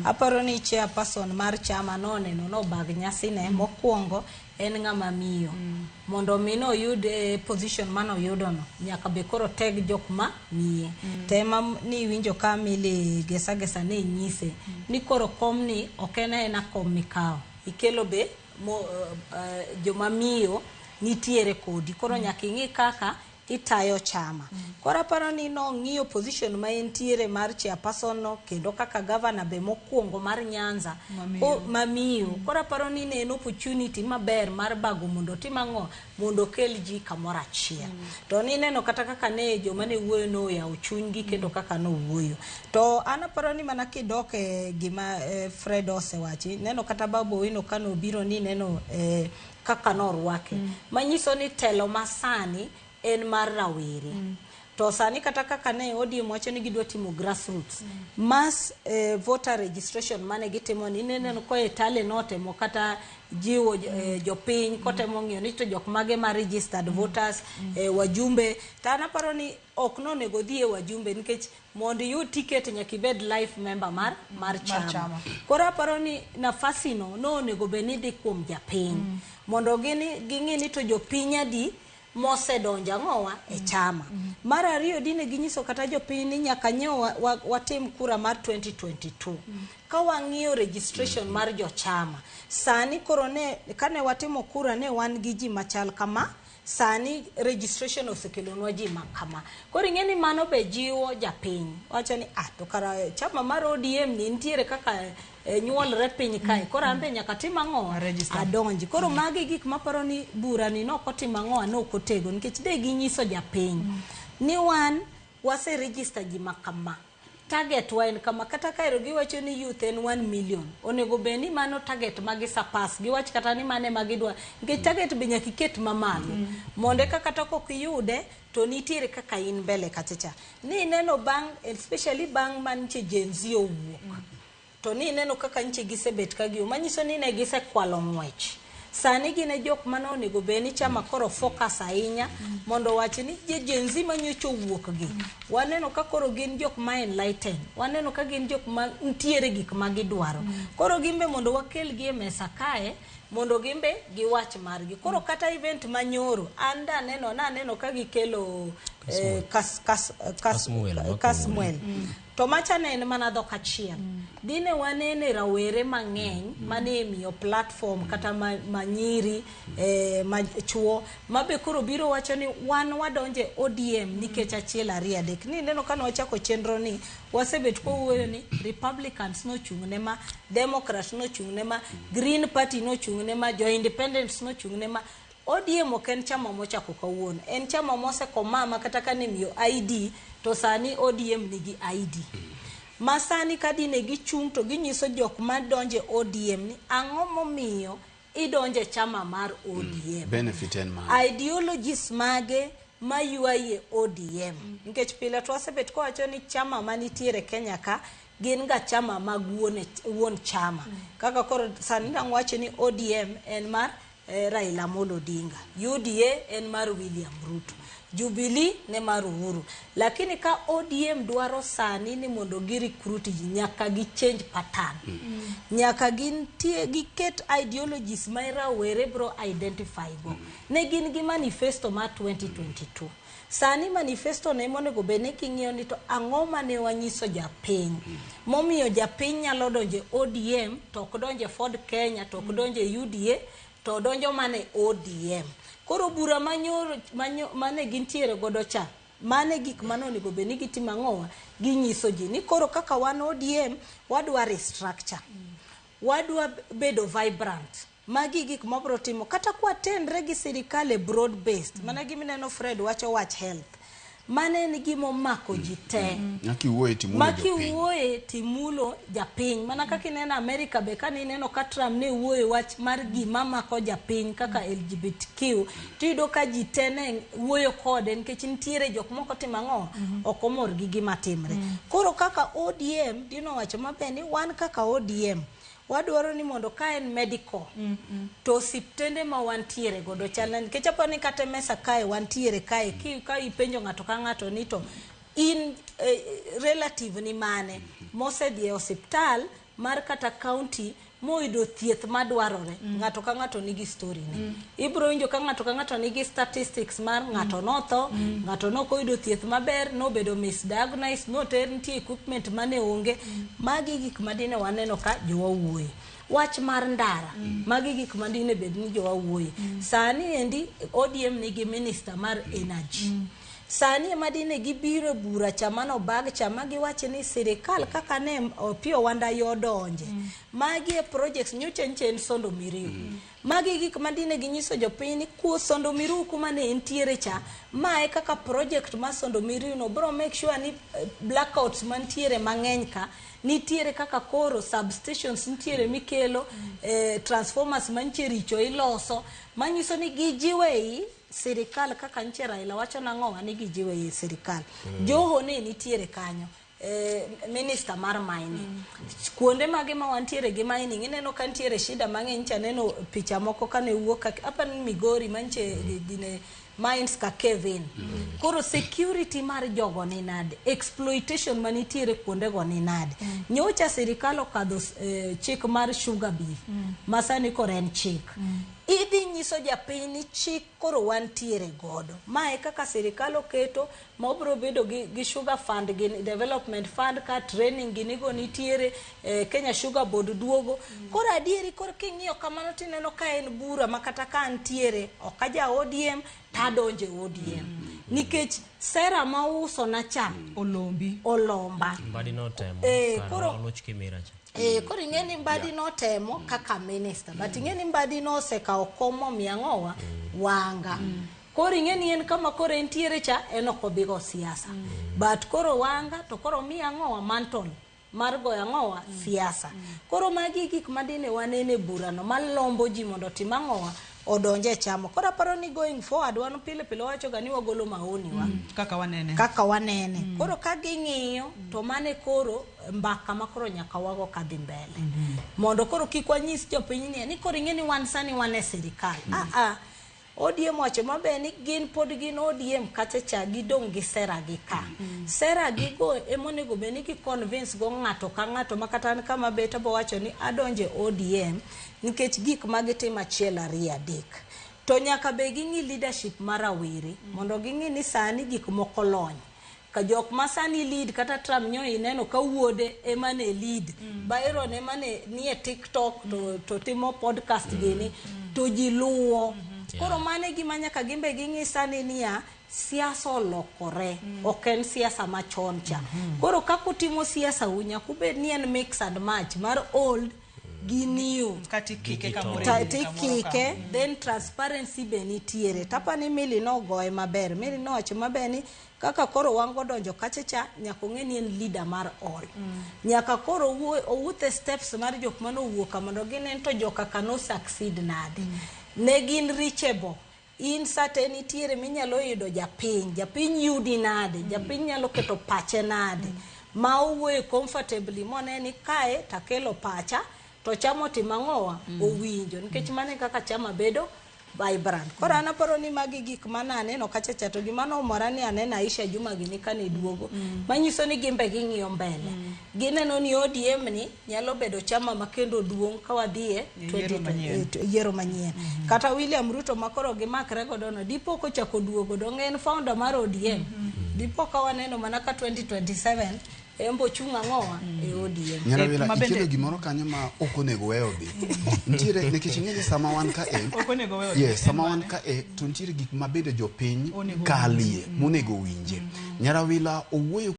Aparo ni chairperson mar chama noneno no bag nyasine mokwongo en ng'ama miyo. Mondo mino oyud position mano yudo no nyaka be koro teg jok ma miye. Tema ni winjo kamili gesa ne nyise ni koro kom ni okene na kom mikao. Ikelo be joma miyo nitiere kodi. Koro nyaka ing'i kaka itayo chama. Kora paro ni no ng'iyo position ma entiere mar chairperson no kendo kaka governor be mokwongo mar Nyanza mamiyo. Kora paro ni ne opportunity maber mar bago mondo timang'o mondo kel ji kamora achiel. To ni neno kata kaka ne joma ne wuoyo no ya chunygi kendo kaka no wuoyo. To ana paro ni mana kidoke gima Fred osewachi neno kata Babu Owino kano biro ni neno kaka no Rwake. Manyiso ni telo masani en mar rawere. To sani kata kaka ne ODM wacho ni gidwa timo grassroots. Mass voter registration mane gitimo ni neno ko etale note mo kata jiwo jopiny kotemo ng'iyo ni to jok mage ma registered voters wajumbe. Tana paro ni ok no nego dhie wajumbe nikech mondo yud ticket nyaka ibed life member mar chama. Kora paro ni nafasi no nego benidi kuom japiny. Mondo ging'i ni to jopiny adi mose donja ng'owa e chama. Mar ariyo dine ginyiso kata jopiny ni nyaka nyo watim kura mar 2022. Ka wang'iyo registration mar jochama. Sani koro ne kane watimo kura ne wan gi ji machal kama. Sani registration osekelonwa ji makama. Koro ing'eni mano be jiwo japiny. Wacho ni to kara chama mar ODM ni nitiere kaka nyuolre piny kae. Koro ambe nyaka tim ang'o adonji. Koro magi gik maparo ni bura ni no kotim ang'o no kotego nikech de ginyiso japiny ni wan wase register ji makama. Target wain kama kata kairo giwacho ni youth en 1 million. Onego be ni mano target magi surpass. Giwach kata ni mane magidwa. Nikech target be nyaka iket mamalo. Monde kaka to kok yude to nitiere kaka in mbele kachacha. Ni neno bang especially bang manche Gen Z owuok. To ni neno kaka nche gisebet kagio. Manyiso ni ne gise kwalo ng'wech. Sani gine jok mano onego be ni chama koro focus ahinya mondo wachi ni Gen Z manyocho wuok gi. Waneno ka koro gin jok ma enlightened. Waneno ka gin jok ma ntiere gik ma gidwaro. Koro gimbe mondo wakel gi e mesa kae mondo gimbe giwach margi. Koro kata event manyoro anda neno ka gikelo Kasmuel. To macha ne en mana dhok achiel. Dine wanene rawere mang'eny mane miyo platform kata manyiri machuo mabe koro biro wacho ni wan wadonje ODM nikech achiel ariyo adek. Ni neno kano wachako chenro ni wasebet ko wuoyo ni Republicans no chungne ma, Democrats no chungne ma, Green Party no chungne ma, jo Independents no chungne ma. ODM ok en chama mochako kawuono. En chama mose komama kata kane miyo ID to sani ODM nigi ID. Masani kadine gichung to ginyiso jok ma donje ODM ni ang'o momiyo idonje chama mar ODM. Benefit en ma. Ideologies mage mayuaye ODM. Nikech pile to wasebet ko wacho ni chama manitiere Kenya ka gin ga chama mag wuon chama. Kaka koro sani wacho ni ODM en mar Raila Amolo Odinga. UDA en mar William Ruto. Jubilee ne mar Uhuru. Lakini ka ODM dwaro sani ni mondo gi recruit nyaka gi change pattern. Nyaka giket ideologies ma rawere bro identify go. Ne gin gi manifesto ma 2022. Sani manifesto ne monego bene king'iyo ni to ang'o mane wanyiso japiny. Momiyo japiny nyalo donje ODM to ok donje Ford Kenya to ok donje UDA to donjo mane ODM. Koro bura manyoro mane gintiere godo cha mane gik manonego be ni gitima ng'owa ginyiso ji ni koro kaka wan ODM wadwa restructure. Wadwa bedo vibrant. Magi gik mabro timo kata kwa tendre gi sirikale broad based. Mana gimineno Fred wacho watch health. Mane ni gimo mako jite. Maki uoe timulo japiny. Mana kaki nena Amerika bekani neno Trump ne uoe wach mar gima mako japiny kaka LGBTQ. Tuido ka jitene uoe kode nikech nitiere jok moko timang'o okomor gi gima timre. Koro kaka ODM dino wacho mabeni wan kaka ODM wadwaro ni mondo ka en medical to siptende ma wantiere godo chana nikech apani kata mesa kae wantiere kae ka ipenjo ng'ato ka ng'ato ni to in relative ni mane mosedhi e hospital mar kata county moyudo thieth madwarore ng'ato ka ng'ato nigi story ne ibro winjo ka ng'ato nigi statistics mar ng'ato notho ng'ato nokoyudo thieth maber nobedo misdiagnosed noter nitie equipment mane onge magi gik madine waneno ka jowa wuoye wach mar ndara magi gik madine bed ni jowa wuoye sani endi ODM nigi minister mar energy sani madine gibiro bura chamano bag chama giwache ni sirikal kaka ne Opiyo Wanda yodonje magi e projects nyochen sondo miriu magi gik madine ginyiso jopiny ni ku sondo miriu kuma ne entiere cha mae kaka project ma sondo miriu no bro make sure ni blackouts mantiere mang'eny ka nitiere kaka koro substations nitiere mikelo transformers mantiere richo iloso manyiso ni gijiwei sirikal kaka nche Raila wacho nang'o ni gijiwe sirikal joho ne nitiere kanyo minister mar mining kuonde mage ma wantiere gi mining ineno ka nitiere shida mang'eny cha neno picha moko kane wuok hapa ni Migori manche gine mines ka Kevin koro security mar jogo ni nade exploitation manitiere kuonde go ni nade nyocha sirikal okadho chik mar sugar beef masani koren chik idhi nyiso japiny ni chik koro wantiere godo mae kaka sirikal oketo ma obro bedo gi sugar fund gi development fund ka training ginigo nitiere Kenya Sugar Board duogo koro adieri koro king'iyo kamano tineno ka en bura makata ka antiere okaja ODM tadonje ODM nikech sera ma uso na cha olomba mbadi no temo koro oloch kimira cha koro ing'eni mbadi no temo kaka minister but ing'eni mbadi no oseka okomo miang'owa wanga koro ing'eni en kama koro entiere cha en okobigo siasa but koro wanga to koro miang'owa mantle mar goyo ang'owa siasa koro magi gik madine wanene burano malombo ji mondo timang'owa odonje chamo koro aparo ni going forward wan pile wacho ga ni wagolo maoni wa kaka wanene koro ka ging'iyo to mane koro mbaka makoro nyaka wago kadhi mbele mondo koro kik wanyis jopiny ni koro ing'eni wan sani wane sirikal ODM wacho mabe ni gin pod gin ODM kacha cha gidong gi sera gi ka sera gi go emonego be ni ki convince go ng'ato ka ng'ato makata an kama beta bo wacho ni adonje ODM nikech gik magitimo achiel ariyo adek to nyaka be ging'i leadership mar rawere mondo ging'i ni sani gik moko lony ka jok masani lead kata Trump nyo ineno ka wuode emane lead Byron emane nie TikTok to timo podcast gini to ji luwo koro mane gima nyaka gimbe ging'i sani niya siasa olokore oken siasa machon cha koro kako timo siasa unya kubed ni en mix and match mar old gi new katikike then transparency be nitiere tapa ni Mili no goye maber Mili no wacho maber ni kaka koro wango donjo kachacha nyaka ng'eni en leader mar all nyaka koro owuothe steps mar jok mano wuoka mondo ginen to joka kano succeed nade ne gin reachable in sate nitiere minyalo yudo japiny yudi nade japiny nyalo keto pache nade ma owuoyo comfortably moneni kae takelo pacha to chamo timang'owa owinjo nikech mane kaka chama bedo vibrant koro anaparo ni magi gik manane no kachacha to gimano mora ni anena Aisha Juma gini kane duogo manyiso ni gimbe ging'iyo mbele gineno ni ODM ni nyalo bedo chama makendo duong' ka wadhie yiero manyien kata William Ruto makoro gimakre godo no dipo ko chako duogo dong en founder mar ODM dipo ka waneno mana ka 2027 embo chunga ng'owa e ODM Nyarawila ikelo gimoro kanyo ma okonego weyo be nitiere nikech ng'eni sama wan ka okonego weyo yes sama wan ka to nitiere gik mabede jopiny kalie monego winje Nyarawila owuoyo